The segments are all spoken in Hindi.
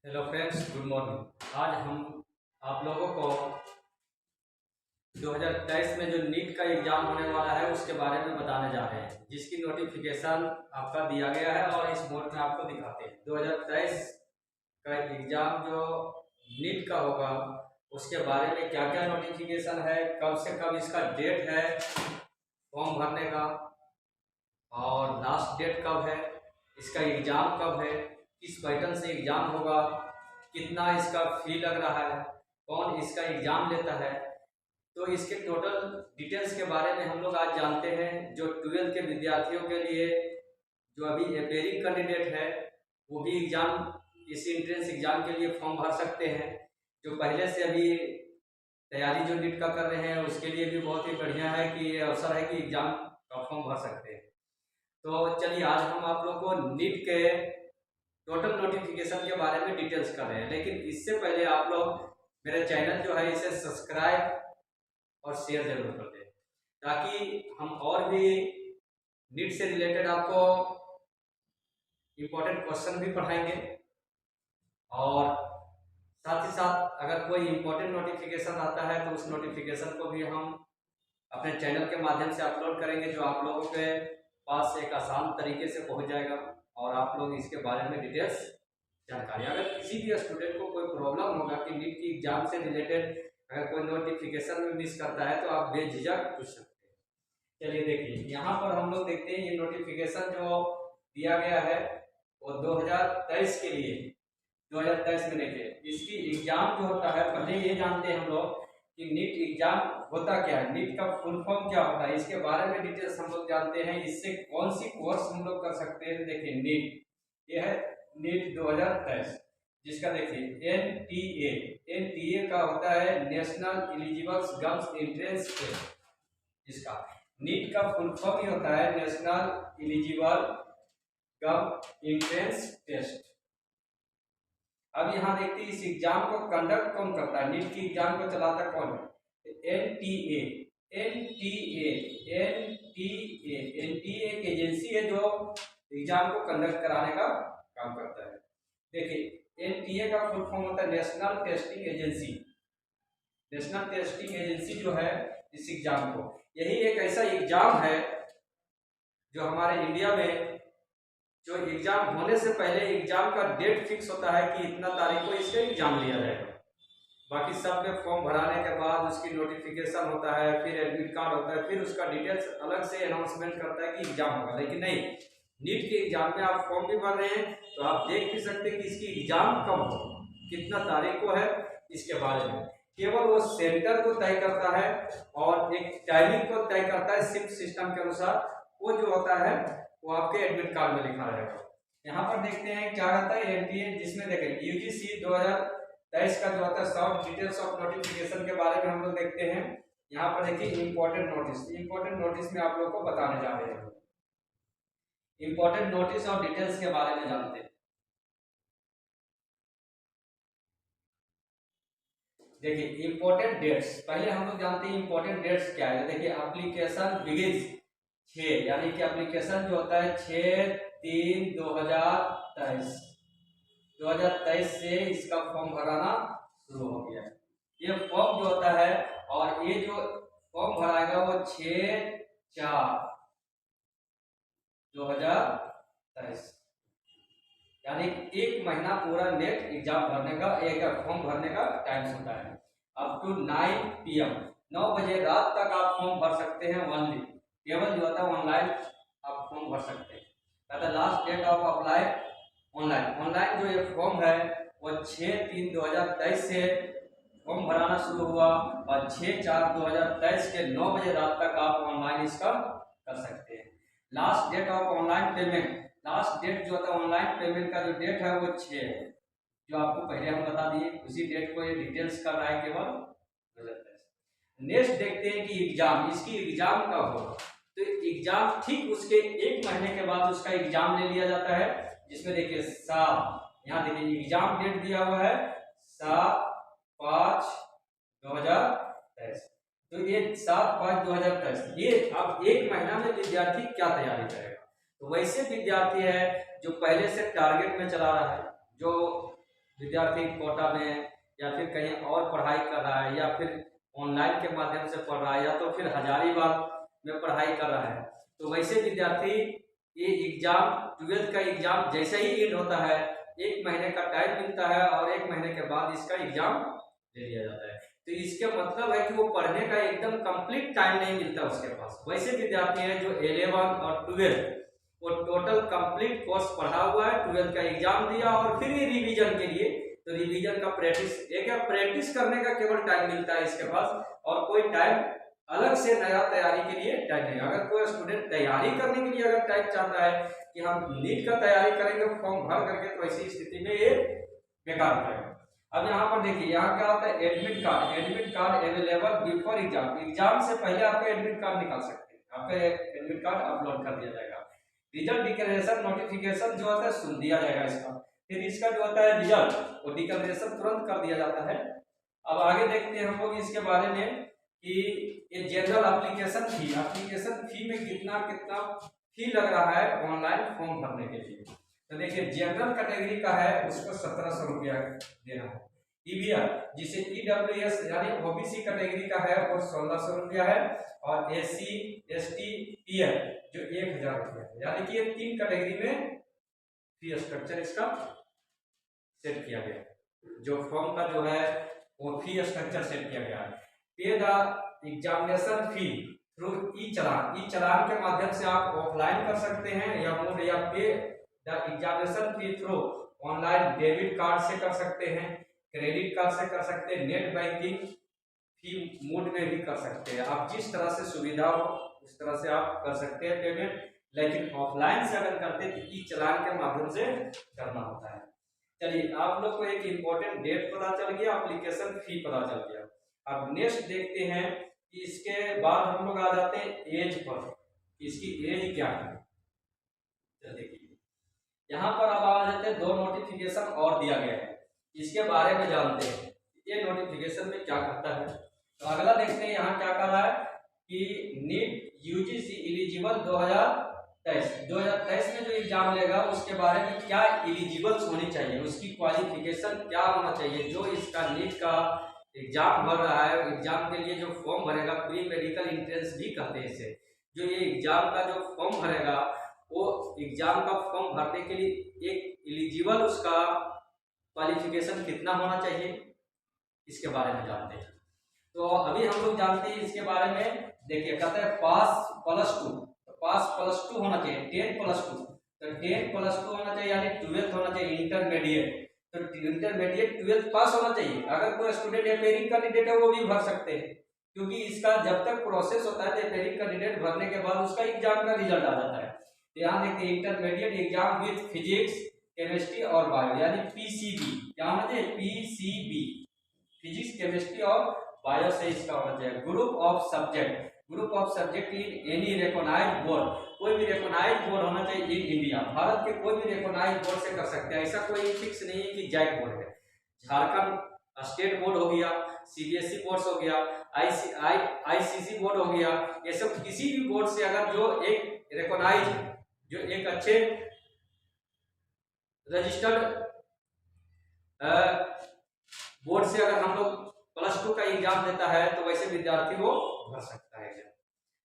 Hello friends, good morning. आज हम आप लोगों को 2023 में जो नीट का एग्ज़ाम होने वाला है उसके बारे में बताने जा रहे हैं, जिसकी नोटिफिकेशन आपका दिया गया है और इस बोर्ड में आपको दिखाते हैं। 2023 का एग्ज़ाम जो नीट का होगा उसके बारे में क्या क्या नोटिफिकेशन है, कब से कब इसका डेट है फॉर्म भरने का, और लास्ट डेट कब है, इसका एग्ज़ाम कब है, किस पैटर्न से एग्ज़ाम होगा, कितना इसका फी लग रहा है, कौन इसका एग्ज़ाम लेता है। तो इसके टोटल डिटेल्स के बारे में हम लोग आज जानते हैं। जो 12th के विद्यार्थियों के लिए, जो अभी अपेयरिंग कैंडिडेट है, वो भी इस एंट्रेंस एग्ज़ाम के लिए फॉर्म भर सकते हैं। जो पहले से अभी तैयारी जो नीट का कर रहे हैं उसके लिए भी बहुत ही बढ़िया है कि ये अवसर है कि एग्ज़ाम का फॉर्म भर सकते हैं। तो चलिए, आज हम आप लोग को नीट के टोटल नोटिफिकेशन के बारे में डिटेल्स कर रहे हैं, लेकिन इससे पहले आप लोग मेरा चैनल जो है इसे सब्सक्राइब और शेयर जरूर कर दें, ताकि हम और भी नीट से रिलेटेड आपको इम्पोर्टेंट क्वेश्चन भी पढ़ाएंगे, और साथ ही साथ अगर कोई इम्पोर्टेंट नोटिफिकेशन आता है तो उस नोटिफिकेशन को भी हम अपने चैनल के माध्यम से अपलोड करेंगे, जो आप लोगों के पास एक आसान तरीके से पहुंच जाएगा और आप लोग इसके बारे में डिटेल्स जानकारी। अगर किसी भी स्टूडेंट को कोई प्रॉब्लम होगा कि नीट की एग्जाम से रिलेटेड अगर कोई नोटिफिकेशन में मिस करता है तो आप बेझिझक पूछ सकते हैं। चलिए देखिए, यहाँ पर हम लोग देखते हैं ये नोटिफिकेशन जो दिया गया है वो 2023 के लिए, 2023 में देखिए इसकी एग्जाम जो होता है, पहले ये जानते हैं हम लोग कि नीट एग्जाम होता क्या है, नीट का फुल फॉर्म क्या होता है, इसके बारे में डिटेल्स हम लोग जानते हैं। इससे कौन सी कोर्स हम लोग कर सकते हैं। देखिए नीट, ये है नीट 2023, जिसका देखिए एनटीए का होता है national eligible cum entrance test. इसका नीट का फुल फॉर्म ही होता है national eligible cum entrance test. अब यहाँ देखते हैं इस एग्जाम को कंडक्ट कौन करता है, नीट की एग्जाम को चलाता कौन है। एनटीए एक एजेंसी है जो एग्जाम को कंडक्ट कराने का काम करता है। देखिए एनटीए का फुल फॉर्म होता है national testing agency. National testing agency जो है इस एग्जाम को, यही एक ऐसा एग्जाम है जो हमारे इंडिया में जो एग्जाम होने से पहले एग्जाम का डेट फिक्स होता है कि इतना तारीख को इसका एग्जाम लिया जाएगा। बाकी सब में फॉर्म भराने के बाद उसकी नोटिफिकेशन होता है, फिर एडमिट कार्ड होता है, फिर उसका डिटेल्स अलग से अनाउंसमेंट करता है कि एग्जाम होगा। लेकिन नहीं, नीट के एग्जाम में आप फॉर्म भी भर रहे हैं तो आप देख भी सकते हैं कि इसकी एग्जाम कब हो, कितना तारीख को है, इसके बारे में केवल वो सेंटर को तय करता है और एक टाइमिंग को तय करता है शिफ्ट सिस्टम के अनुसार। वो जो होता है वो आपके एडमिट कार्ड में लिखा रहेगा। यहाँ पर देखते हैं क्या रहता है एनटीए, जिसमें देखें यूजीसी 2023 का जो होता है शॉर्ट डिटेल्स ऑफ नोटिफिकेशन के बारे में हम लोग देखते हैं। यहाँ पर देखिए इंपॉर्टेंट नोटिस में आप लोग को बताने जा रहे हैं। इंपॉर्टेंट नोटिस और डिटेल्स के बारे में जानते हैं। देखिए इंपॉर्टेंट डेट्स, पहले हम लोग जानते हैं इंपॉर्टेंट डेट्स क्या है। देखिए एप्लीकेशन बिगिंस 6, यानी कि एप्लीकेशन जो होता है 6/3/2023 से इसका फॉर्म भराना शुरू हो गया है। ये फॉर्म जो होता है, और ये जो फॉर्म भराएगा वो 6/4/2023, यानी एक महीना पूरा नेट एग्जाम भरने का, एक फॉर्म भरने का टाइम होता है। अप टू 9 PM, 9 बजे रात तक आप फॉर्म भर सकते हैं। ओनली केवल जो होता है ऑनलाइन आप फॉर्म भर सकते हैं। Last date of apply online जो ये फॉर्म है वो 6/3/2023 से फॉर्म भराना शुरू हुआ, और 6/4/2023 के 9 बजे रात तक आप ऑनलाइन इसका कर सकते हैं। Last date of online payment, last date जो होता है ऑनलाइन पेमेंट का जो डेट है वो 6 है, जो आपको पहले हम बता दिए। उसी डेट को ये डिटेल्स कर रहा है केवल। नेक्स्ट देखते हैं कि एग्जाम, इसकी एग्जाम कब होगा। तो एग्जाम ठीक उसके एक महीने के बाद उसका एग्जाम ले लिया जाता है, जिसमें देखिए 7, यहाँ देखिए एग्जाम डेट दिया हुआ है 7/5/2023। तो ये 7/5/2023, ये अब एक महीना में विद्यार्थी क्या तैयारी करेगा। तो वैसे विद्यार्थी है जो पहले से टारगेट में चला रहा है, जो विद्यार्थी कोटा में या फिर कहीं और पढ़ाई कर रहा है या फिर ऑनलाइन के माध्यम से पढ़ रहा है या तो फिर हजारीबाग में पढ़ाई कर रहा है, तो वैसे विद्यार्थी ये एग्जाम 12th का एग्जाम जैसे ही एंड होता है 1 महीने का टाइम मिलता है और 1 महीने के बाद इसका एग्जाम ले लिया जाता है। तो इसके मतलब है कि वो पढ़ने का एकदम कंप्लीट टाइम नहीं मिलता उसके पास। वैसे विद्यार्थी है जो 11 और 12 वो टोटल कंप्लीट कोर्स पढ़ा हुआ है, 12th का एग्जाम दिया और फिर ये रिवीजन के लिए, तो रिवीजन का प्रैक्टिस करने का केवल टाइम मिलता है इसके पास, और कोई टाइम अलग से नया तैयारी के लिए टाइम नहीं। अगर कोई स्टूडेंट तैयारी करने के लिए अगर टाइम चाहता है कि हम नीट का तैयारी करेंगे फॉर्म भर करके, तो ऐसी स्थिति में ये बेकार हो जाएगा। अब यहाँ पर देखिए, यहाँ क्या होता है admit card available before exam, exam से पहले आपका एडमिट कार्ड निकाल सकते हैं, आपका एडमिट कार्ड अपलोड कर दिया जाएगा। रिजल्ट डिक्लेरेशन नोटिफिकेशन जो होता है सुन दिया जाएगा इसका, फिर इसका जो होता है रिजल्ट वो डिक्लेरेशन तुरंत कर दिया जाता है। अब आगे देखते हैं हम लोग इसके बारे में कि ये जनरल एप्लीकेशन फी में कितना फी लग रहा है ऑनलाइन फॉर्म भरने के लिए। तो देखिए जनरल कैटेगरी का है उसको 1700 रुपया देना है। ईबीआर जिसे ईडब्ल्यूएस यानी ओबीसी कैटेगरी का है वो 1600 रुपया है, और एससी एसटी पीएफ जो 1000 रुपया है। यानी कि ये 3 कैटेगरी में फी स्ट्रक्चर इसका सेट किया गया, जो फॉर्म का जो है वो फी स्ट्रक्चर सेट किया गया है। पे द एग्जामिनेशन फी थ्रू ई चलान के माध्यम से आप ऑफलाइन कर सकते हैं या मोड, या पे the examination fee through online debit card से कर सकते हैं, क्रेडिट कार्ड से कर सकते हैं, नेट बैंकिंग फी मोड में भी कर सकते हैं। आप जिस तरह से सुविधा हो उस तरह से आप कर सकते हैं पेमेंट, लेकिन ऑफलाइन से अगर करते हैं तो ई चलान के माध्यम से करना होता है। चलिए आप लोग को एक इम्पोर्टेंट डेट पता चल गया, एप्लीकेशन फी पता चल गया। अब नेक्स्ट देखते हैं कि इसके बाद हम लोग आ जाते हैं एज पर, इसकी एज क्या है। तो देखिए यहाँ पर अब आ जाते हैं 2 नोटिफिकेशन और दिया गया है, इसके बारे में जानते हैं ये नोटिफिकेशन में क्या करता है। तो अगला देखते हैं यहाँ क्या कर रहा है कि नीट यूजीसी एलिजिबल 2023 में जो एग्जाम लेगा उसके बारे में क्या एलिजिबल्स होनी चाहिए, उसकी क्वालिफिकेशन क्या होना चाहिए। जो इसका नीट का एग्जाम भर रहा है, एग्जाम के लिए जो फॉर्म भरेगा, प्री मेडिकल एंट्रेंस भी कहते हैं इसे, जो ये एग्जाम का जो फॉर्म भरेगा वो एग्जाम का फॉर्म भरने के लिए एक एलिजिबल उसका क्वालिफिकेशन कितना होना चाहिए, इसके बारे में जानते हैं। तो अभी हम लोग जानते हैं इसके बारे में। देखिए कहते हैं पास प्लस टू होना चाहिए, 10+2, तो 10+2 होना चाहिए, यानी 12th होना चाहिए, इंटरमीडिएट, तो इंटरमीडिएट 12th पास होना चाहिए। अगर कोई स्टूडेंट एपेयरिंग कैंडिडेट है वो भी भर सकते हैं, क्योंकि इसका जब तक प्रोसेस होता है एपेयरिंग कैंडिडेट भरने के बाद उसका एग्जाम का रिजल्ट आ जाता है। तो यहाँ देखते हैं intermediate exam with physics chemistry और बायो, यानी पीसीबी, क्या होना चाहिए पीसीबी, फिजिक्स केमिस्ट्री और बायो से इसका होना चाहिए। Group of subject in any recognised board, कोई भी रिकॉग्नाइज्ड बोर्ड होना चाहिए इन इंडिया, भारत के कोई भी रिकॉग्नाइज्ड बोर्ड से कर सकते हैं। ऐसा कोई फिक्स नहीं है कि जैक बोर्ड है, झारखंड स्टेट बोर्ड हो गया, सीबीएसई बोर्ड हो गया, आईसीसी बोर्ड हो गया, ये सब किसी भी बोर्ड से अगर जो एक रिकॉग्नाइज है, जो एक अच्छे रजिस्टर्ड बोर्ड से अगर हम लोग +2 का एग्जाम देता है तो वैसे विद्यार्थी वो भर सकता है एग्जाम।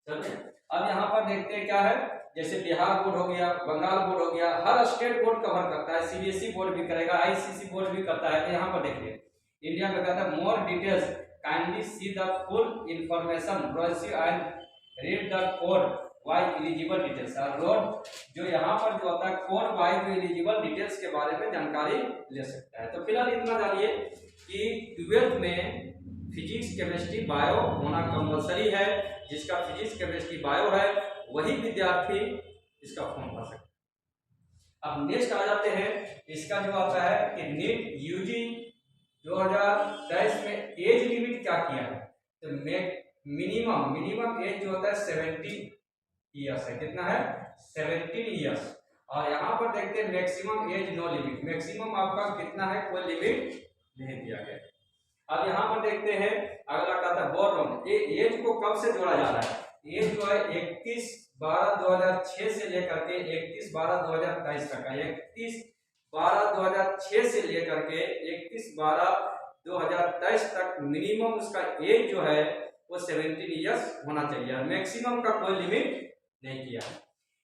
चलिए अब यहाँ पर देखते हैं क्या है, जैसे बिहार बोर्ड हो गया, बंगाल बोर्ड हो गया, हर स्टेट बोर्ड कवर करता है, सीबीएसई बोर्ड भी करेगा, आईसीसी बोर्ड भी करता है। तो यहाँ पर देखिए इंडिया का कहता है more details kindly see the full information proceed and read the code Y eligible details. और रोड जो यहाँ पर जो होता है कोड वाई जो एलिजिबल डिटेल्स के बारे में जानकारी ले सकता है। तो फिलहाल इतना जानिए कि 12th में फिजिक्स केमिस्ट्री बायो होना कंपलसरी है, जिसका फिजिक्स केमिस्ट्री बायो है वही विद्यार्थी इसका फॉर्म भर सकता है। अब नेक्स्ट आ जाते हैं, इसका जो आता है कि नीट यूजी 2023 में एज लिमिट क्या किया है। तो मिनिमम एज जो होता है 17 ईयर्स है, कितना है 17 ईयर्स। और यहाँ पर देखते हैं maximum age no limit, maximum आपका कितना है कोई लिमिट नहीं दिया गया। अब यहाँ पर देखते हैं अगला कहता है बोर्न, ये एज को कब से जोड़ा जा रहा है। एज जो है 31/12/2006 से लेकर के 31/12/2023 तक है, 31 12/2006 से लेकर के 31/12/2023 तक मिनिमम उसका एज जो है वो 17 ईयर्स होना चाहिए। मैक्सिमम का कोई लिमिट नहीं किया है।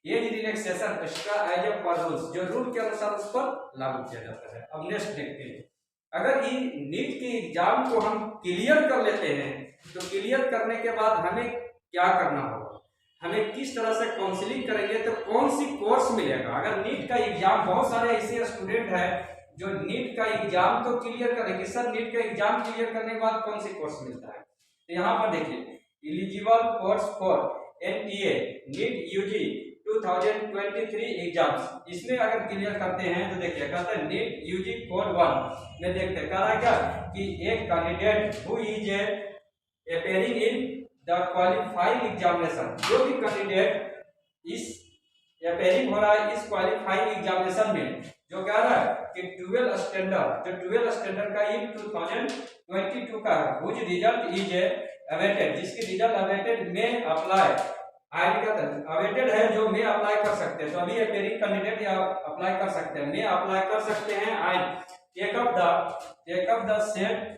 Age relaxation extra age a per rules, जो रूल के अनुसार उस पर लागू किया जाता है। अब नेक्स्ट देखते हैं, अगर ये नीट के एग्जाम को हम क्लियर कर लेते हैं तो क्लियर करने के बाद हमें क्या करना होगा, हमें किस तरह से काउंसलिंग करेंगे, तो कौन सी कोर्स मिलेगा। अगर नीट का एग्जाम, बहुत सारे ऐसे स्टूडेंट हैं जो नीट का एग्जाम तो क्लियर करेंगे, सर नीट का एग्जाम क्लियर करने के बाद कौन सी कोर्स मिलता है। तो यहाँ पर देखिए, eligible course for NTA NEET UG 2023 exams, इसमें अगर क्लियर करते हैं तो देखिए कहता है नीट यूजी कोड 1 में देखते हैं, कह रहा है क्या कि एक candidate who is appearing in the qualifying examination, जो भी कैंडिडेट इस अपेयरिंग हो रहा है इस क्वालिफाइंग एग्जामिनेशन में, जो कह रहा है कि 12 स्टैंडर्ड, जो 12 स्टैंडर्ड का इन 2022 का हुज रिजल्ट इज अवेटेड, जिसकी रिजल्ट अवेटेड में अप्लाई आई का अवेटेड है, जो में अप्लाई कर सकते हैं। तो अभी अपेयरिंग कैंडिडेट या अप्लाई कर सकते हैं, में अप्लाई कर सकते हैं। I take up the said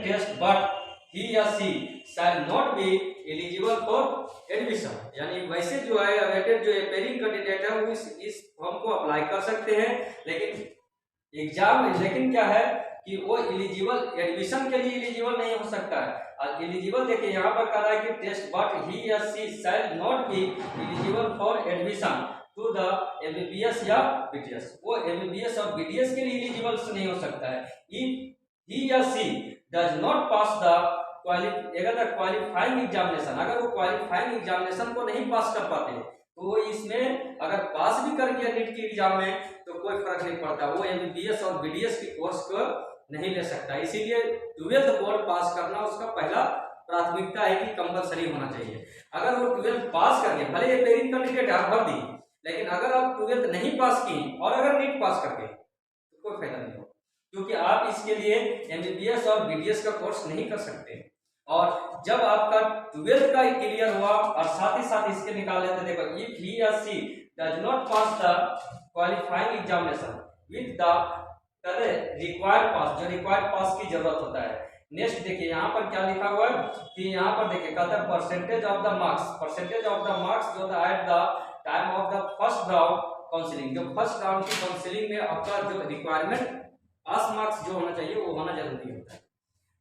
test but he या she shall not be eligible for admission, यानी वैसे जो है अवेटेड जो अपेयरिंग कैंडिडेट है वो इस फॉर्म को अप्लाई कर सकते हैं, लेकिन एग्जाम में लेकिन क्या है कि वो एलिजिबल एडमिशन के लिए एलिजिबल नहीं हो सकता है। और एलिजिबल देखिए यहाँ पर कह रहा है कि टेस्ट बट ही या she shall not be eligible for admission to the MBBS या BDS, वो MBBS और BDS के लिए एलिजिबल नहीं हो सकता है। इफ ही या she does not pass the qualifying examination, अगर वो क्वालिफाइंग एग्जामिनेशन को नहीं पास कर पाते तो वो इसमें अगर पास भी कर गया नीट के एग्जाम में तो कोई फर्क नहीं पड़ता, वो MBBS और BDS की कोर्स को नहीं ले सकता। इसीलिए 12th बोर्ड पास करना उसका पहला प्राथमिकता है कि कंपलसरी होना चाहिए। अगर वो 12th पास कर गए, भले अपेयरिंग कैंडिडेट आप भर दी, लेकिन अगर आप 12th नहीं पास की और अगर नीट पास कर गए तो कोई फायदा नहीं होगा, क्योंकि आप इसके लिए MBBS और BDS का कोर्स नहीं कर सकते। और जब आपका 12th का क्लियर हुआ और साथ ही साथ इसके निकाल लेते, देखो इफ ही या she does not pass the qualifying examination with the required pass, जो रिक्वायर्ड पास की जरूरत होता है। नेक्स्ट देखिए यहाँ पर क्या लिखा हुआ है कि यहाँ पर देखिए कहता है परसेंटेज ऑफ द मार्क्स जो at the time of the first round counselling, जो फर्स्ट राउंड की काउंसलिंग में आपका जो रिक्वायरमेंट पास मार्क्स जो होना चाहिए वो होना जरूरी होता है।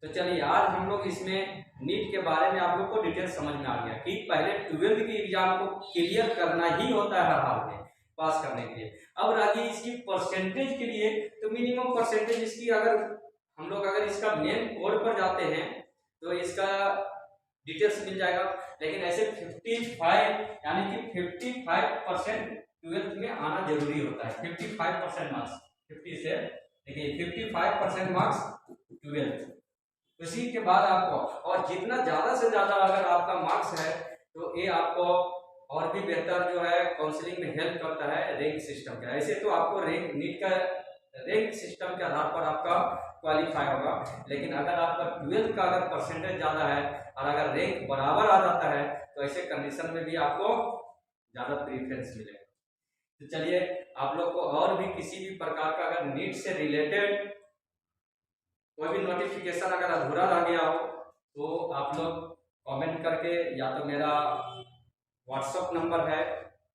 तो चलिए आज हम लोग इसमें नीट के बारे में आप लोग को डिटेल समझ में आ गया कि पहले 12th की एग्जाम को क्लियर करना ही होता है हर हाल में पास करने के लिए। अब रही इसकी परसेंटेज के लिए, तो मिनिमम परसेंटेज इसकी अगर इसका मेन कोड पर जाते हैं तो इसका डिटेल्स मिल जाएगा, लेकिन ऐसे 55 यानी कि 55% 12th में आना जरूरी होता है। 55% मार्क्स 50 से देखिए 55% मार्क्स 12th, उसी के बाद आपको, और जितना ज्यादा से ज्यादा अगर आपका मार्क्स है तो ये आपको और भी बेहतर जो है काउंसलिंग में हेल्प करता है रैंक सिस्टम का। ऐसे तो आपको रैंक नीट का रैंक सिस्टम के आधार पर आपका क्वालिफाई होगा, लेकिन अगर आपका 12th का अगर परसेंटेज ज़्यादा है और अगर रैंक बराबर आ जाता है तो ऐसे कंडीशन में भी आपको ज़्यादा प्रीफरेंस मिलेगा। तो चलिए आप लोग को और भी किसी भी प्रकार का अगर नीट से रिलेटेड कोई भी नोटिफिकेशन अगर अधूरा रह गया हो तो आप लोग कमेंट करके, या तो मेरा व्हाट्सअप नंबर है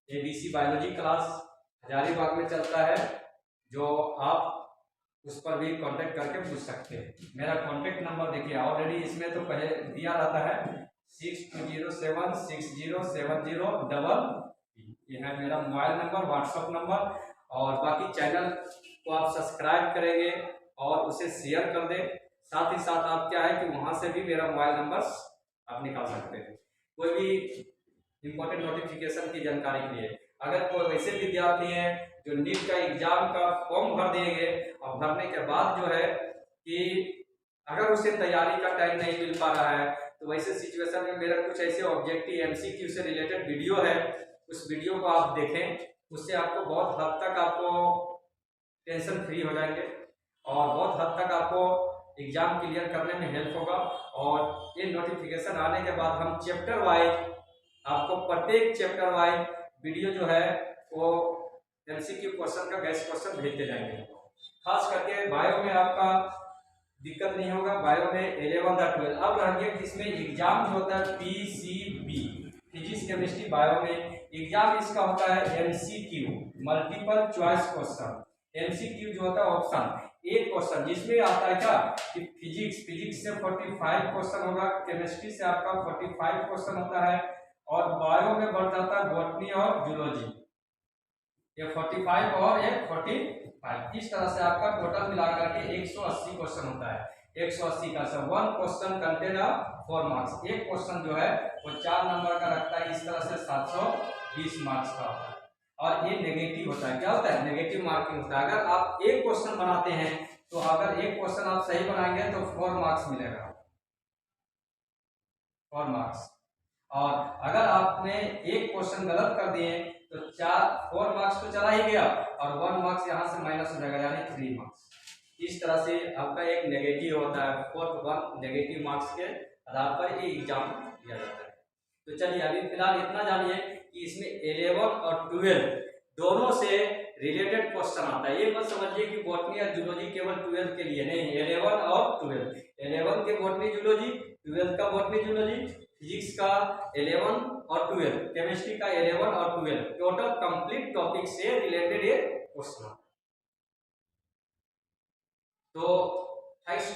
ABC बायोलॉजी क्लास हजारीबाग में चलता है, जो आप उस पर भी कांटेक्ट करके पूछ सकते हैं। मेरा कांटेक्ट नंबर देखिए ऑलरेडी इसमें तो पहले दिया रहता है 62076070 ये है मेरा मोबाइल नंबर, व्हाट्सअप नंबर। और बाकी चैनल को आप सब्सक्राइब करेंगे और उसे शेयर कर दें। साथ ही साथ आप क्या है कि वहां से भी मेरा मोबाइल नंबर आप निकाल सकते हैं कोई भी इंपॉर्टेंट नोटिफिकेशन की जानकारी के लिए। अगर कोई वैसे विद्यार्थी हैं जो नीट का एग्जाम का फॉर्म भर देंगे और भरने के बाद जो है कि अगर उसे तैयारी का टाइम नहीं मिल पा रहा है, तो वैसे सिचुएशन में मेरा कुछ ऐसे ऑब्जेक्टिव MCQ से रिलेटेड वीडियो है, उस वीडियो को आप देखें, उससे आपको बहुत हद तक आपको टेंशन फ्री हो जाएंगे और बहुत हद तक आपको एग्जाम क्लियर करने में हेल्प होगा। और ये नोटिफिकेशन आने के बाद हम चैप्टर वाइज आपको प्रत्येक चैप्टर वाइज वीडियो जो है वो एमसीक्यू क्वेश्चन का गैस क्वेश्चन भेजते जाएंगे। खास करके बायो में आपका दिक्कत नहीं होगा, बायो में 11 था 12। अब रह गया इसमें एग्जाम जो होता है पीसीबी, फिजिक्स केमिस्ट्री बायो में एग्जाम इसका होता है MCQ, multiple choice question. MCQ जो होता है ऑप्शन एक क्वेश्चन, जिसमें आता है क्या कि फिजिक्स से 45 क्वेश्चन होगा, केमिस्ट्री से आपका 45 क्वेश्चन होता है, और बायो में बढ़ जाता है बॉटनी और जूलॉजी, ये 45 और ये 45। इस तरह से आपका टोटल मिलाकर के 180 क्वेश्चन होता है। 180 का सब 1 क्वेश्चन कंटेन 4 मार्क्स। एक क्वेश्चन जो है वो 4 नंबर का रखता है, इस तरह से 720 मार्क्स का होता है। और ये नेगेटिव होता है, क्या होता है नेगेटिव मार्किंग होता है। अगर आप एक क्वेश्चन बनाते हैं तो अगर एक क्वेश्चन आप सही बनाएंगे तो 4 मार्क्स मिलेगा, 4 मार्क्स। और अगर आपने एक क्वेश्चन गलत कर दिए तो 4 मार्क्स तो चला ही गया, और 1 मार्क्स यहाँ से माइनस हो जाएगा, यानी 3 मार्क्स। इस तरह से आपका एक नेगेटिव होता है, 4 नेगेटिव मार्क्स के आधार पर ये एग्जाम दिया जाता है। तो चलिए अभी फिलहाल इतना जानिए कि इसमें 11 और 12 दोनों से रिलेटेड क्वेश्चन आता है। ये मत समझिए कि बॉटनी और जूलॉजी केवल 12 के लिए, नहीं, 11 और 12, 11 के बॉटनी जूलॉजी, 12 का बॉटनी जूलॉजी, फिजिक्स का 11 और 12, केमिस्ट्री का 11 और 12, टोटल कंप्लीट टॉपिक से रिलेटेड ये क्वेश्चन। तो थैंक्स,